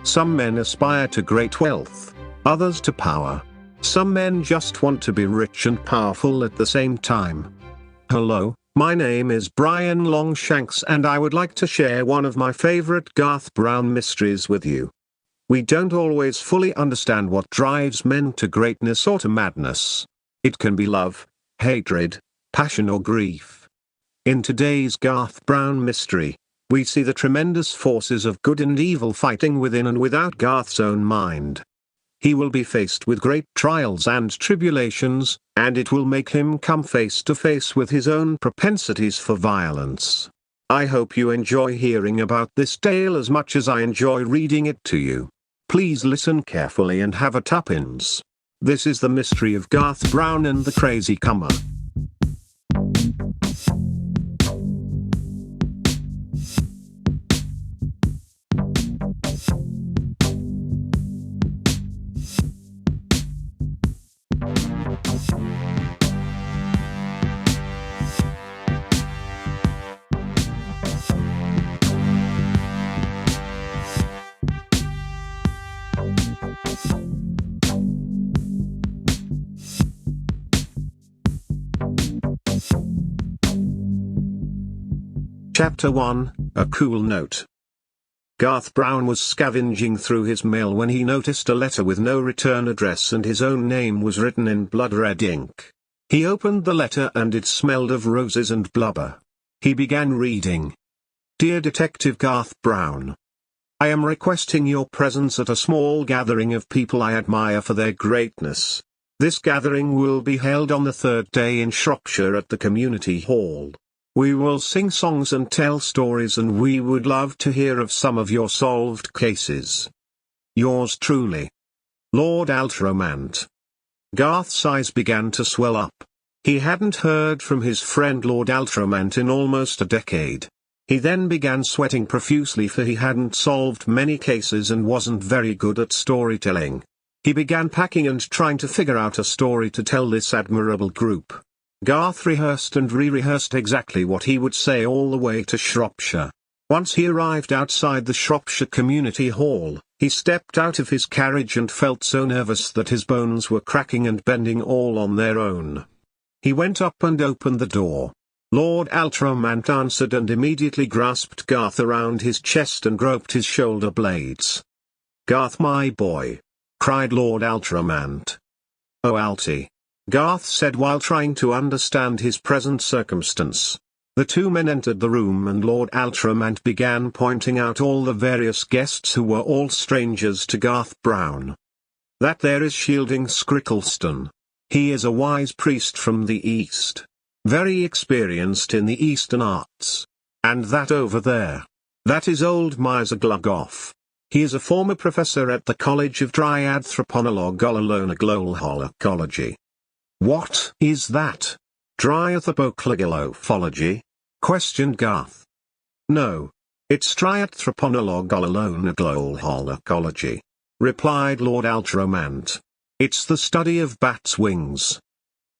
Some men aspire to great wealth, others to power. Some men just want to be rich and powerful at the same time. Hello, my name is Brian Longshanks and I would like to share one of my favorite Garth Brown mysteries with you. We don't always fully understand what drives men to greatness or to madness. It can be love, hatred, passion or grief. In today's Garth Brown mystery, we see the tremendous forces of good and evil fighting within and without Garth's own mind. He will be faced with great trials and tribulations, and it will make him come face to face with his own propensities for violence. I hope you enjoy hearing about this tale as much as I enjoy reading it to you. Please listen carefully and have a tuppence. This is the mystery of Garth Brown and the Crazy Comer. Chapter 1, A Cool Note. Garth Brown was scavenging through his mail when he noticed a letter with no return address and his own name was written in blood-red ink. He opened the letter and it smelled of roses and blubber. He began reading. Dear Detective Garth Brown, I am requesting your presence at a small gathering of people I admire for their greatness. This gathering will be held on the third day in Shropshire at the community hall. We will sing songs and tell stories and we would love to hear of some of your solved cases. Yours truly, Lord Altromant. Garth's eyes began to swell up. He hadn't heard from his friend Lord Altromant in almost a decade. He then began sweating profusely for he hadn't solved many cases and wasn't very good at storytelling. He began packing and trying to figure out a story to tell this admirable group. Garth rehearsed and re-rehearsed exactly what he would say all the way to Shropshire. Once he arrived outside the Shropshire Community Hall, he stepped out of his carriage and felt so nervous that his bones were cracking and bending all on their own. He went up and opened the door. Lord Altromant answered and immediately grasped Garth around his chest and groped his shoulder blades. Garth, my boy, cried Lord Altromant. Oh Alty, Garth said while trying to understand his present circumstance. The two men entered the room and Lord Altromant began pointing out all the various guests who were all strangers to Garth Brown. That there is Shielding Scrickleston. He is a wise priest from the East, very experienced in the Eastern arts. And that over there, that is old Miser Glugoff. He is a former professor at the College of Dryadthropology. What is that? Dryadthropology? Questioned Garth. No. It's Dryadthropology, replied Lord Altromant. It's the study of bats' wings.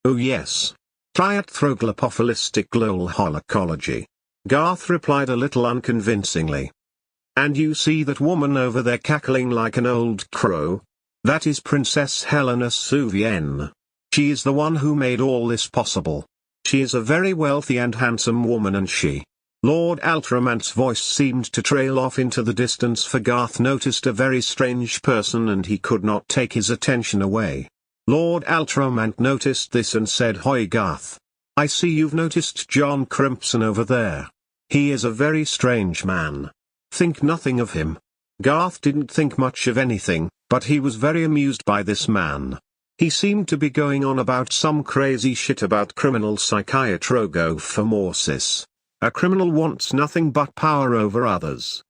Oh yes. Dryadthropology, Garth replied a little unconvincingly. And you see that woman over there cackling like an old crow? That is Princess Helena Souvienne. She is the one who made all this possible. She is a very wealthy and handsome woman and she. Lord Altromant's voice seemed to trail off into the distance for Garth noticed a very strange person and he could not take his attention away. Lord Altromant noticed this and said, Hoi Garth. I see you've noticed John Crimpson over there. He is a very strange man. Think nothing of him. Garth didn't think much of anything, but he was very amused by this man. He seemed to be going on about some crazy shit about criminal psychiatrogophomosis. A criminal wants nothing but power over others.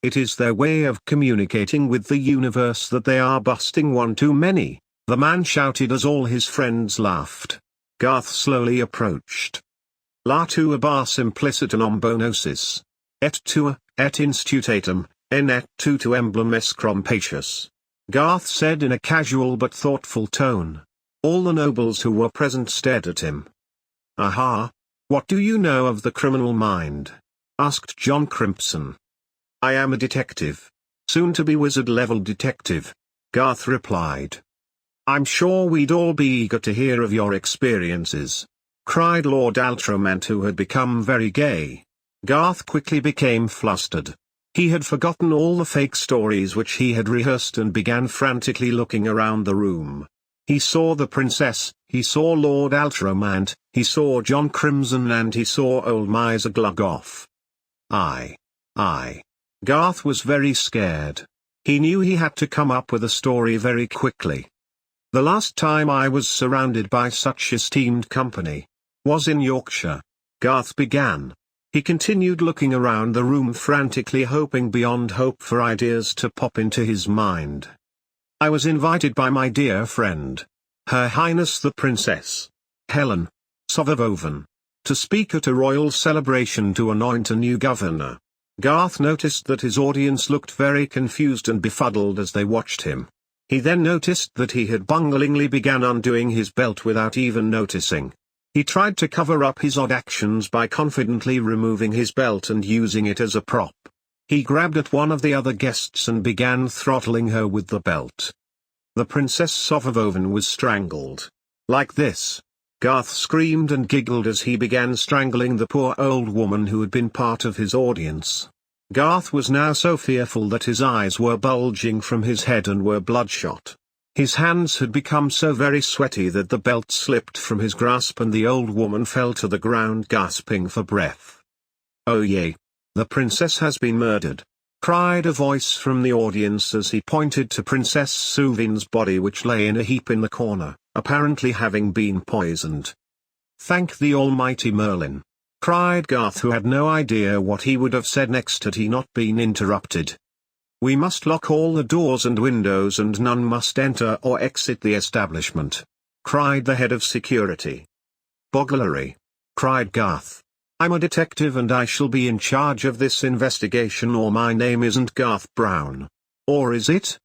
It is their way of communicating with the universe that they are busting one too many, the man shouted as all his friends laughed. Garth slowly approached. La tua bars implicitum ombonosis. Et tua, et institutum, en et tutu emblem escrompacius. Garth said in a casual but thoughtful tone. All the nobles who were present stared at him. Aha! What do you know of the criminal mind? Asked John Crimpson. I am a detective, soon-to-be wizard-level detective. Garth replied. I'm sure we'd all be eager to hear of your experiences, cried Lord Altromant, who had become very gay. Garth quickly became flustered. He had forgotten all the fake stories which he had rehearsed and began frantically looking around the room. He saw the princess, he saw Lord Altromant, he saw John Crimson, and he saw old Miser Gluggoff. Garth was very scared. He knew he had to come up with a story very quickly. The last time I was surrounded by such esteemed company was in Yorkshire. Garth began. He continued looking around the room frantically, hoping beyond hope for ideas to pop into his mind. I was invited by my dear friend, Her Highness the Princess Helen Sovevoven, to speak at a royal celebration to anoint a new governor. Garth noticed that his audience looked very confused and befuddled as they watched him. He then noticed that he had bunglingly begun undoing his belt without even noticing. He tried to cover up his odd actions by confidently removing his belt and using it as a prop. He grabbed at one of the other guests and began throttling her with the belt. The Princess Sovevoven was strangled. Like this. Garth screamed and giggled as he began strangling the poor old woman who had been part of his audience. Garth was now so fearful that his eyes were bulging from his head and were bloodshot. His hands had become so very sweaty that the belt slipped from his grasp and the old woman fell to the ground gasping for breath. Oh yay! The princess has been murdered, cried a voice from the audience as he pointed to Princess Suvin's body, which lay in a heap in the corner, apparently having been poisoned. Thank the almighty Merlin, cried Garth, who had no idea what he would have said next had he not been interrupted. We must lock all the doors and windows and none must enter or exit the establishment, cried the head of security. Bogglery, cried Garth. I'm a detective and I shall be in charge of this investigation, or my name isn't Garth Brown. Or is it?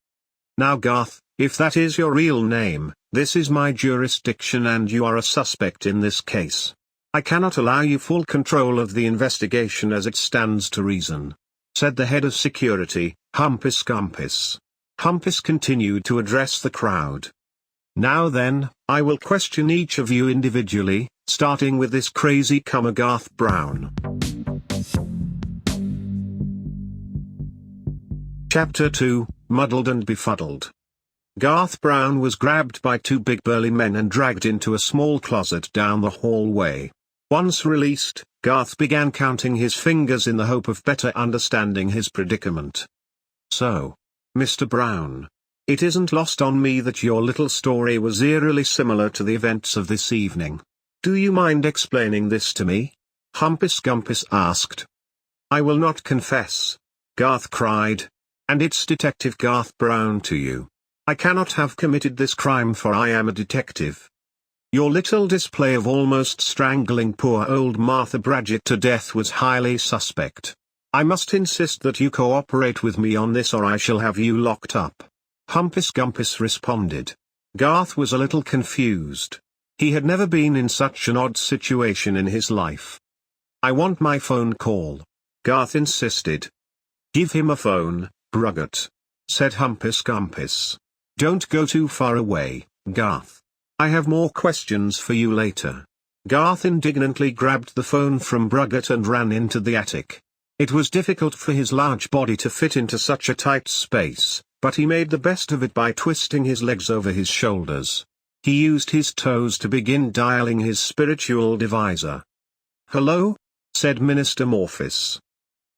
Now Garth, if that is your real name, this is my jurisdiction and you are a suspect in this case. I cannot allow you full control of the investigation as it stands to reason, said the head of security, Humpus Gumpus. Humpus continued to address the crowd. Now then, I will question each of you individually, starting with this crazy comer Garth Brown. Chapter 2, Muddled and Befuddled. Garth Brown was grabbed by two big burly men and dragged into a small closet down the hallway. Once released, Garth began counting his fingers in the hope of better understanding his predicament. So, Mr. Brown, it isn't lost on me that your little story was eerily similar to the events of this evening. Do you mind explaining this to me? Humpus Gumpus asked. I will not confess, Garth cried. And it's Detective Garth Brown to you. I cannot have committed this crime, for I am a detective. Your little display of almost strangling poor old Martha Bradgett to death was highly suspect. I must insist that you cooperate with me on this or I shall have you locked up. Humpus Gumpus responded. Garth was a little confused. He had never been in such an odd situation in his life. I want my phone call, Garth insisted. Give him a phone, Brugget, said Humpus Gumpus. Don't go too far away, Garth. I have more questions for you later. Garth indignantly grabbed the phone from Brugget and ran into the attic. It was difficult for his large body to fit into such a tight space, but he made the best of it by twisting his legs over his shoulders. He used his toes to begin dialing his spiritual divisor. Hello? Said Minister Morphis.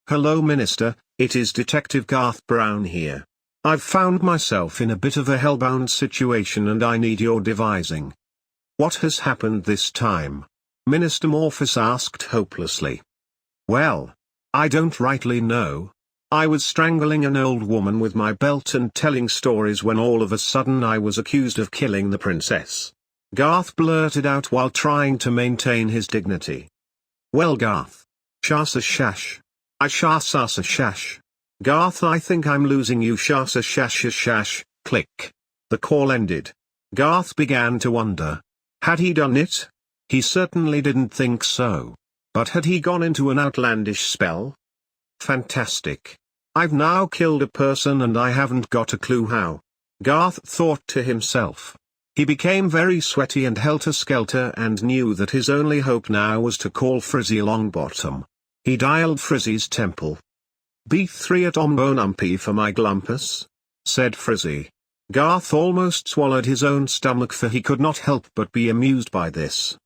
Hello Minister, it is Detective Garth Brown here. I've found myself in a bit of a hellbound situation and I need your devising. What has happened this time? Minister Morphis asked hopelessly. Well, I don't rightly know. I was strangling an old woman with my belt and telling stories when all of a sudden I was accused of killing the princess. Garth blurted out while trying to maintain his dignity. Well Garth. Shasa shash. I shasa shash. Garth, I think I'm losing you. Shasa shash shash, click. The call ended. Garth began to wonder. Had he done it? He certainly didn't think so. But had he gone into an outlandish spell? Fantastic. I've now killed a person and I haven't got a clue how. Garth thought to himself. He became very sweaty and helter-skelter and knew that his only hope now was to call Frizzy Longbottom. He dialed Frizzy's temple. "B3 at Ombonumpy for my glumpus," said Frizzy. Garth almost swallowed his own stomach, for he could not help but be amused by this.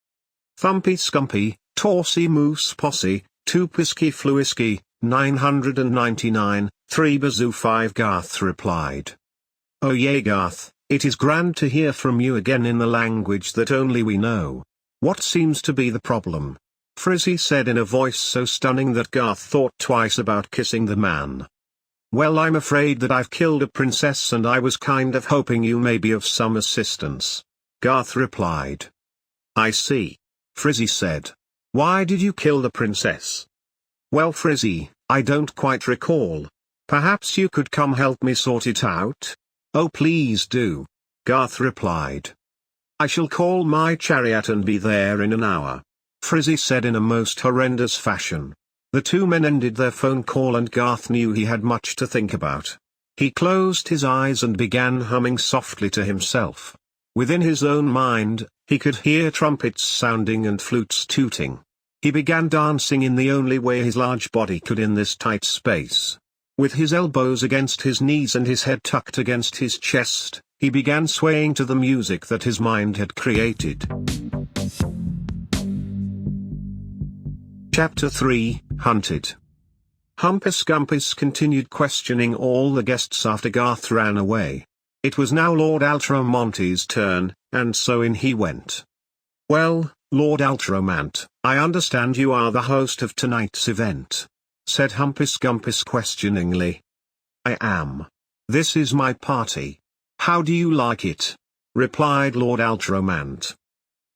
"Thumpy Scumpy, Torsey Moose Posse, 2 Pisky Fluisky, 999, 3 Bazoo 5." Garth replied. "Oh yay Garth, it is grand to hear from you again in the language that only we know. What seems to be the problem?" Frizzy said in a voice so stunning that Garth thought twice about kissing the man. "Well, I'm afraid that I've killed a princess and I was kind of hoping you may be of some assistance," Garth replied. "I see," Frizzy said. "Why did you kill the princess?" "Well Frizzy, I don't quite recall. Perhaps you could come help me sort it out?" "Oh please do," Garth replied. "I shall call my chariot and be there in an hour," Frizzy said in a most horrendous fashion. The two men ended their phone call and Garth knew he had much to think about. He closed his eyes and began humming softly to himself. Within his own mind, he could hear trumpets sounding and flutes tooting. He began dancing in the only way his large body could in this tight space. With his elbows against his knees and his head tucked against his chest, he began swaying to the music that his mind had created. Chapter 3, Hunted. Humpus Gumpus continued questioning all the guests after Garth ran away. It was now Lord Altromonte's turn, and so in he went. "Well, Lord Altromant, I understand you are the host of tonight's event," said Humpus Gumpus questioningly. "I am. This is my party. How do you like it?" replied Lord Altromant.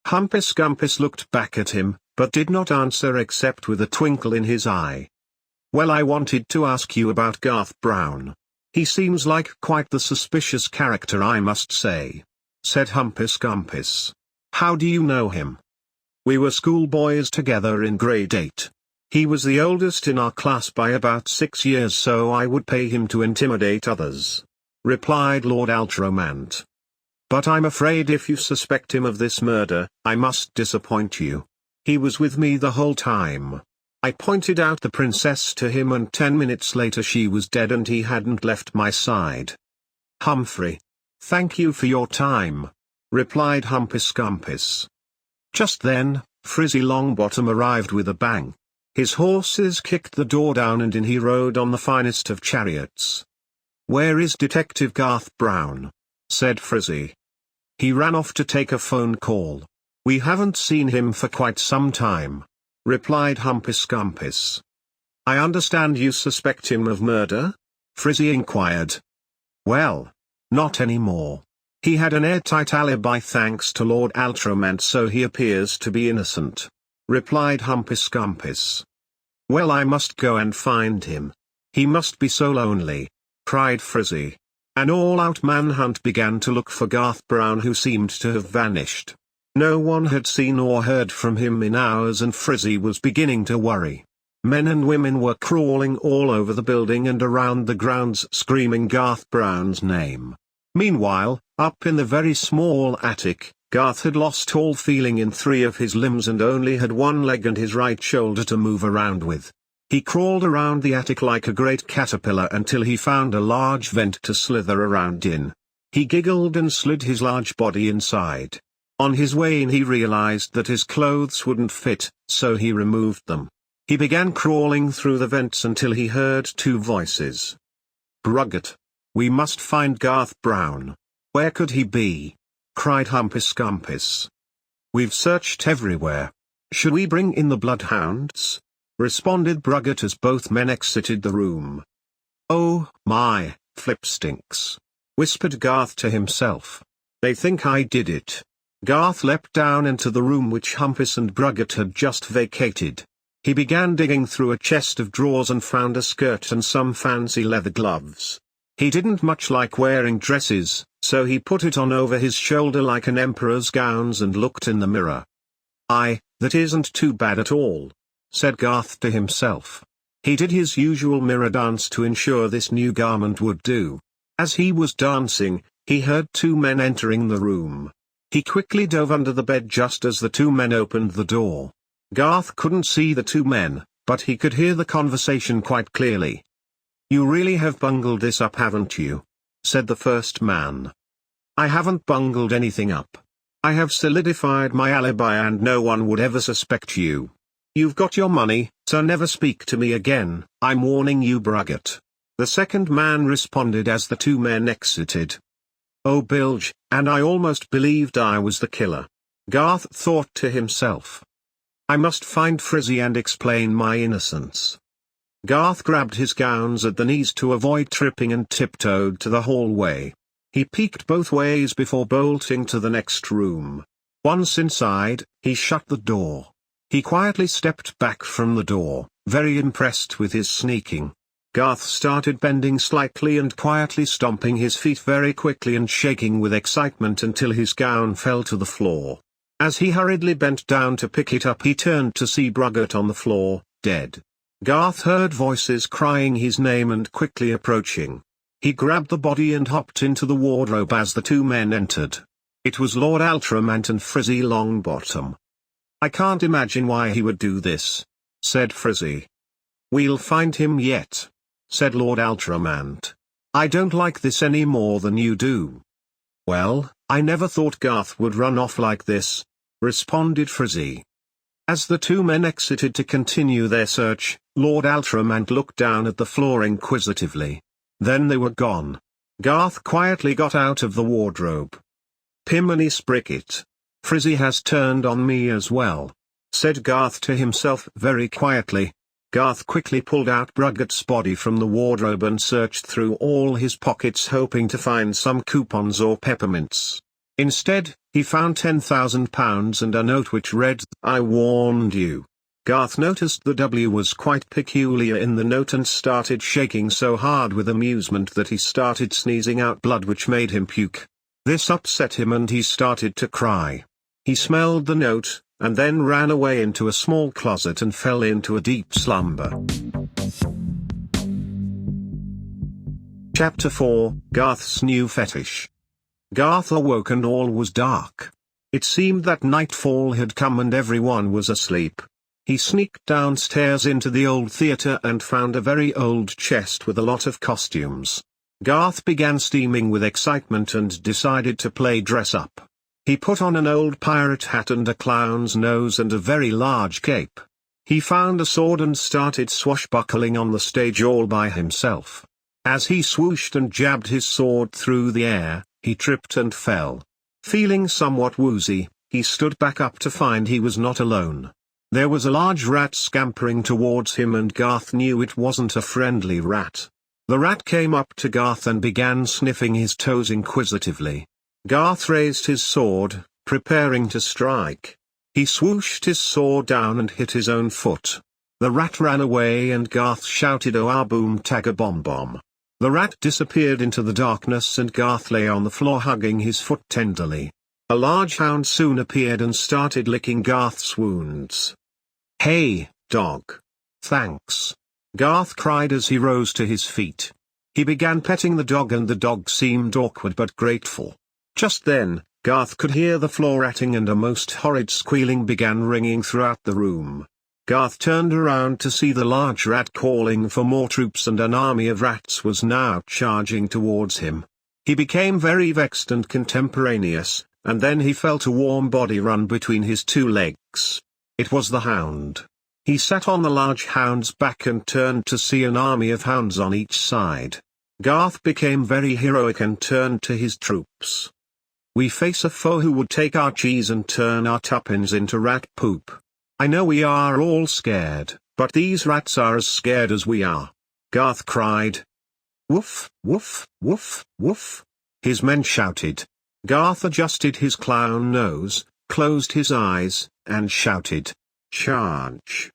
Humpus Gumpus looked back at him, but did not answer except with a twinkle in his eye. "Well, I wanted to ask you about Garth Brown. He seems like quite the suspicious character, I must say," said Humpus Gumpus. "How do you know him?" "We were schoolboys together in grade 8. He was the oldest in our class by about 6 years, so I would pay him to intimidate others," replied Lord Altromant. "But I'm afraid if you suspect him of this murder, I must disappoint you. He was with me the whole time. I pointed out the princess to him and 10 minutes later she was dead and he hadn't left my side." "Humphrey. Thank you for your time," replied Humpus Gumpus. Just then, Frizzy Longbottom arrived with a bang. His horses kicked the door down and in he rode on the finest of chariots. "Where is Detective Garth Brown?" said Frizzy. "He ran off to take a phone call. We haven't seen him for quite some time," replied Humpus Gumpus. "I understand you suspect him of murder?" Frizzy inquired. "Well, not anymore. He had an airtight alibi thanks to Lord Altromant, so he appears to be innocent," replied Humpus Gumpus. "Well, I must go and find him. He must be so lonely," cried Frizzy. An all-out manhunt began to look for Garth Brown, who seemed to have vanished. No one had seen or heard from him in hours and Frizzy was beginning to worry. Men and women were crawling all over the building and around the grounds screaming Garth Brown's name. Meanwhile, up in the very small attic, Garth had lost all feeling in 3 of his limbs and only had one leg and his right shoulder to move around with. He crawled around the attic like a great caterpillar until he found a large vent to slither around in. He giggled and slid his large body inside. On his way in he realized that his clothes wouldn't fit, so he removed them. He began crawling through the vents until he heard 2 voices. "Brugget! We must find Garth Brown. Where could he be?" cried Humpus Gumpus. "We've searched everywhere. Should we bring in the bloodhounds?" responded Brugget as both men exited the room. "Oh, my, flipstinks," whispered Garth to himself. "They think I did it." Garth leapt down into the room which Humpus and Brugget had just vacated. He began digging through a chest of drawers and found a skirt and some fancy leather gloves. He didn't much like wearing dresses, so he put it on over his shoulder like an emperor's gowns and looked in the mirror. "That isn't too bad at all," said Garth to himself. He did his usual mirror dance to ensure this new garment would do. As he was dancing, he heard two men entering the room. He quickly dove under the bed just as the two men opened the door. Garth couldn't see the two men, but he could hear the conversation quite clearly. "You really have bungled this up, haven't you?" said the first man. "I haven't bungled anything up. I have solidified my alibi and no one would ever suspect you. You've got your money, so never speak to me again, I'm warning you, Brugget." The second man responded as the two men exited. "Oh bilge, and I almost believed I was the killer." Garth thought to himself. "I must find Frizzy and explain my innocence." Garth grabbed his gowns at the knees to avoid tripping and tiptoed to the hallway. He peeked both ways before bolting to the next room. Once inside, he shut the door. He quietly stepped back from the door, very impressed with his sneaking. Garth started bending slightly and quietly stomping his feet very quickly and shaking with excitement until his gown fell to the floor. As he hurriedly bent down to pick it up, he turned to see Brugget on the floor, dead. Garth heard voices crying his name and quickly approaching. He grabbed the body and hopped into the wardrobe as the two men entered. It was Lord Altramant and Frizzy Longbottom. "I can't imagine why he would do this," said Frizzy. "We'll find him yet," said Lord Altramant. "I don't like this any more than you do." "Well, I never thought Garth would run off like this," responded Frizzy. As the two men exited to continue their search, Lord Altramant looked down at the floor inquisitively. Then they were gone. Garth quietly got out of the wardrobe. "Piminy Spricket. Frizzy has turned on me as well," said Garth to himself very quietly. Garth quickly pulled out Brugget's body from the wardrobe and searched through all his pockets hoping to find some coupons or peppermints. Instead, he found £10,000 and a note which read, "I warned you." Garth noticed the W was quite peculiar in the note and started shaking so hard with amusement that he started sneezing out blood which made him puke. This upset him and he started to cry. He smelled the note, and then ran away into a small closet and fell into a deep slumber. Chapter 4, Garth's New Fetish. Garth awoke and all was dark. It seemed that nightfall had come and everyone was asleep. He sneaked downstairs into the old theatre and found a very old chest with a lot of costumes. Garth began steaming with excitement and decided to play dress up. He put on an old pirate hat and a clown's nose and a very large cape. He found a sword and started swashbuckling on the stage all by himself. As he swooshed and jabbed his sword through the air, he tripped and fell. Feeling somewhat woozy, he stood back up to find he was not alone. There was a large rat scampering towards him and Garth knew it wasn't a friendly rat. The rat came up to Garth and began sniffing his toes inquisitively. Garth raised his sword, preparing to strike. He swooshed his sword down and hit his own foot. The rat ran away and Garth shouted, "Oh ah boom tagga bomb bomb." The rat disappeared into the darkness and Garth lay on the floor hugging his foot tenderly. A large hound soon appeared and started licking Garth's wounds. "Hey, dog. Thanks," Garth cried as he rose to his feet. He began petting the dog and the dog seemed awkward but grateful. Just then, Garth could hear the floor ratting and a most horrid squealing began ringing throughout the room. Garth turned around to see the large rat calling for more troops and an army of rats was now charging towards him. He became very vexed and contemporaneous, and then he felt a warm body run between his two legs. It was the hound. He sat on the large hound's back and turned to see an army of hounds on each side. Garth became very heroic and turned to his troops. "We face a foe who would take our cheese and turn our tuppence into rat poop. I know we are all scared, but these rats are as scared as we are," Garth cried. "Woof, woof, woof, woof," his men shouted. Garth adjusted his clown nose, closed his eyes, and shouted, "Charge!"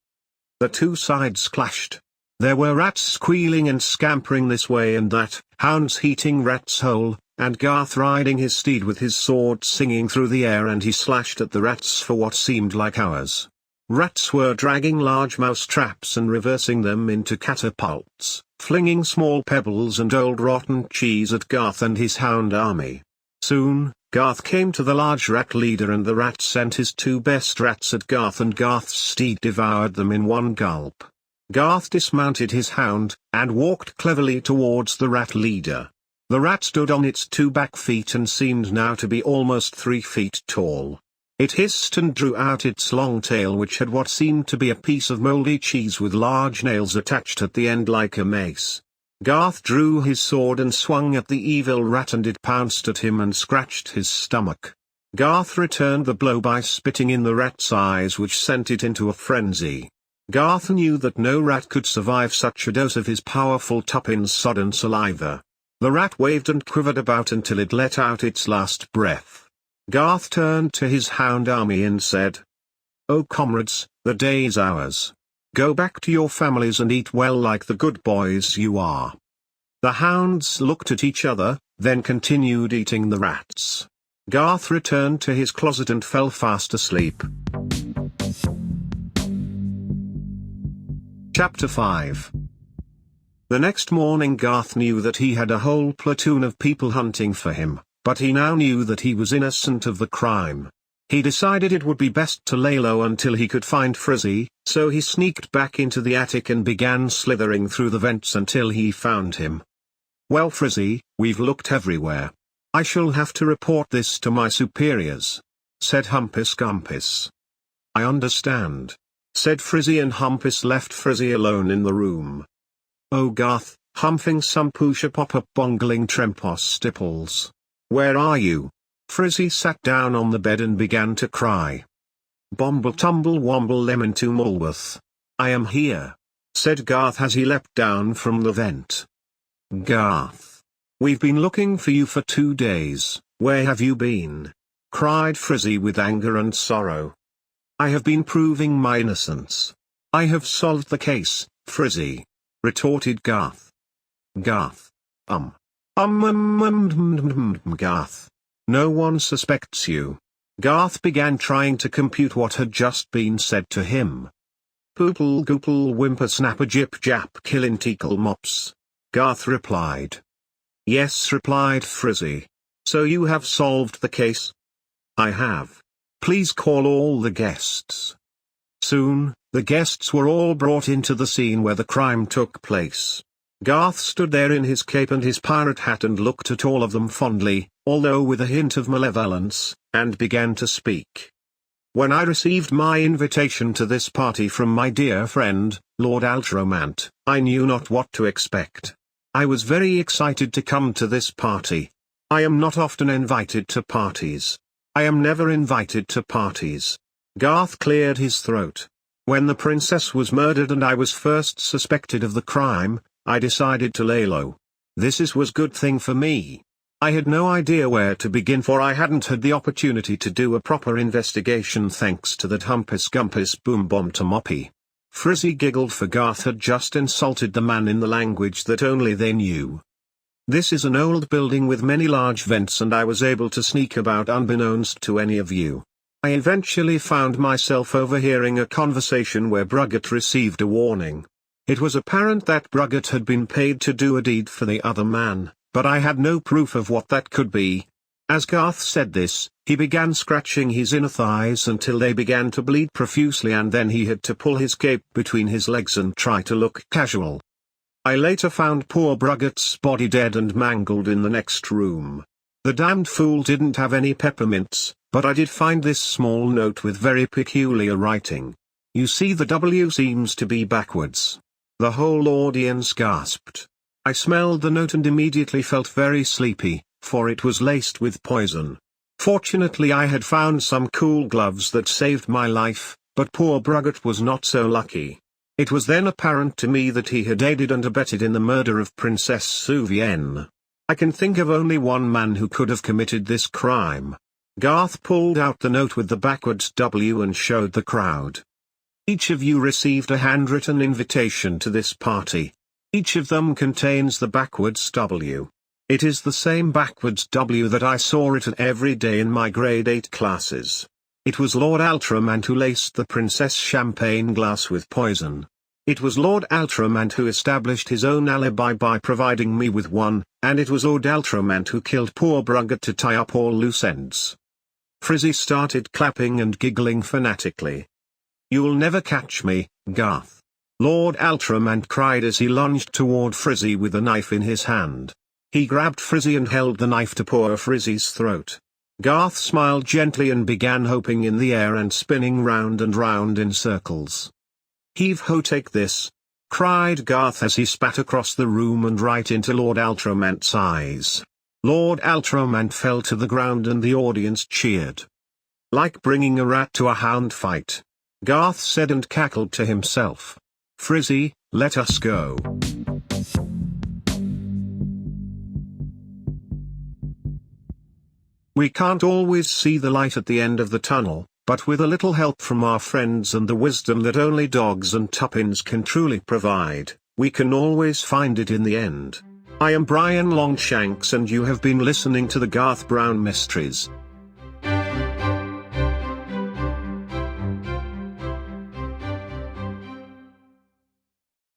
The two sides clashed. There were rats squealing and scampering this way and that, hounds heating rats whole, and Garth riding his steed with his sword singing through the air, and he slashed at the rats for what seemed like hours. Rats were dragging large mouse traps and reversing them into catapults, flinging small pebbles and old rotten cheese at Garth and his hound army. Soon, Garth came to the large rat leader and the rat sent his 2 best rats at Garth and Garth's steed devoured them in one gulp. Garth dismounted his hound, and walked cleverly towards the rat leader. The rat stood on its 2 back feet and seemed now to be almost 3 feet tall. It hissed and drew out its long tail, which had what seemed to be a piece of mouldy cheese with large nails attached at the end like a mace. Garth drew his sword and swung at the evil rat, and it pounced at him and scratched his stomach. Garth returned the blow by spitting in the rat's eyes, which sent it into a frenzy. Garth knew that no rat could survive such a dose of his powerful Tuppence-sodden saliva. The rat waved and quivered about until it let out its last breath. Garth turned to his hound army and said, "Oh comrades, the day is ours. Go back to your families and eat well like the good boys you are." The hounds looked at each other, then continued eating the rats. Garth returned to his closet and fell fast asleep. Chapter 5. The next morning Garth knew that he had a whole platoon of people hunting for him, but he now knew that he was innocent of the crime. He decided it would be best to lay low until he could find Frizzy, so he sneaked back into the attic and began slithering through the vents until he found him. "Well Frizzy, we've looked everywhere. I shall have to report this to my superiors," said Humpus Gumpus. "I understand," said Frizzy, and Humpus left Frizzy alone in the room. "Oh Garth, humping some pusha pop-up bongling trempos stipples. Where are you?" Frizzy sat down on the bed and began to cry. "Bomble tumble womble lemon to Mulworth. I am here," said Garth as he leapt down from the vent. "Garth, we've been looking for you for 2 days, where have you been?" cried Frizzy with anger and sorrow. "I have been proving my innocence. I have solved the case, Frizzy," retorted Garth. "Garth. Garth. No one suspects you." Garth began trying to compute what had just been said to him. "Poople goople whimper snapper jip jap killin tickle mops," Garth replied. "Yes," replied Frizzy. "So you have solved the case?" "I have. Please call all the guests." Soon, the guests were all brought into the scene where the crime took place. Garth stood there in his cape and his pirate hat and looked at all of them fondly, although with a hint of malevolence, and began to speak. "When I received my invitation to this party from my dear friend, Lord Altromant, I knew not what to expect. I was very excited to come to this party. I am not often invited to parties. I am never invited to parties." Garth cleared his throat. "When the princess was murdered and I was first suspected of the crime, I decided to lay low. This was good thing for me. I had no idea where to begin, for I hadn't had the opportunity to do a proper investigation thanks to that Humpus Gumpus Boom Bomb Tomoppy." Frizzy giggled, for Garth had just insulted the man in the language that only they knew. "This is an old building with many large vents, and I was able to sneak about unbeknownst to any of you. I eventually found myself overhearing a conversation where Brugget received a warning. It was apparent that Brugget had been paid to do a deed for the other man, but I had no proof of what that could be." As Garth said this, he began scratching his inner thighs until they began to bleed profusely, and then he had to pull his cape between his legs and try to look casual. I later found poor Brugget's body dead and mangled in the next room. The damned fool didn't have any peppermints, but I did find this small note with very peculiar writing. You see, the W seems to be backwards. The whole audience gasped. I smelled the note and immediately felt very sleepy, for it was laced with poison. Fortunately I had found some cool gloves that saved my life, but poor Brugget was not so lucky. It was then apparent to me that he had aided and abetted in the murder of Princess Souvienne. I can think of only one man who could have committed this crime. Garth pulled out the note with the backwards W and showed the crowd. Each of you received a handwritten invitation to this party. Each of them contains the backwards W. It is the same backwards W that I saw written every day in my grade 8 classes. It was Lord Ultramant who laced the Princess champagne glass with poison. It was Lord Ultramant who established his own alibi by providing me with one, and it was Lord Ultramant who killed poor Brugget to tie up all loose ends. Frizzy started clapping and giggling fanatically. "You'll never catch me, Garth," Lord Ultramant cried as he lunged toward Frizzy with a knife in his hand. He grabbed Frizzy and held the knife to poor Frizzy's throat. Garth smiled gently and began hopping in the air and spinning round and round in circles. "Heave-ho, take this!" cried Garth as he spat across the room and right into Lord Ultramant's eyes. Lord Ultramant fell to the ground and the audience cheered. "Like bringing a rat to a hound fight," Garth said and cackled to himself. "Frizzy, let us go." We can't always see the light at the end of the tunnel, but with a little help from our friends and the wisdom that only dogs and tuppence can truly provide, we can always find it in the end. I am Brian Longshanks and you have been listening to the Garth Brown Mysteries.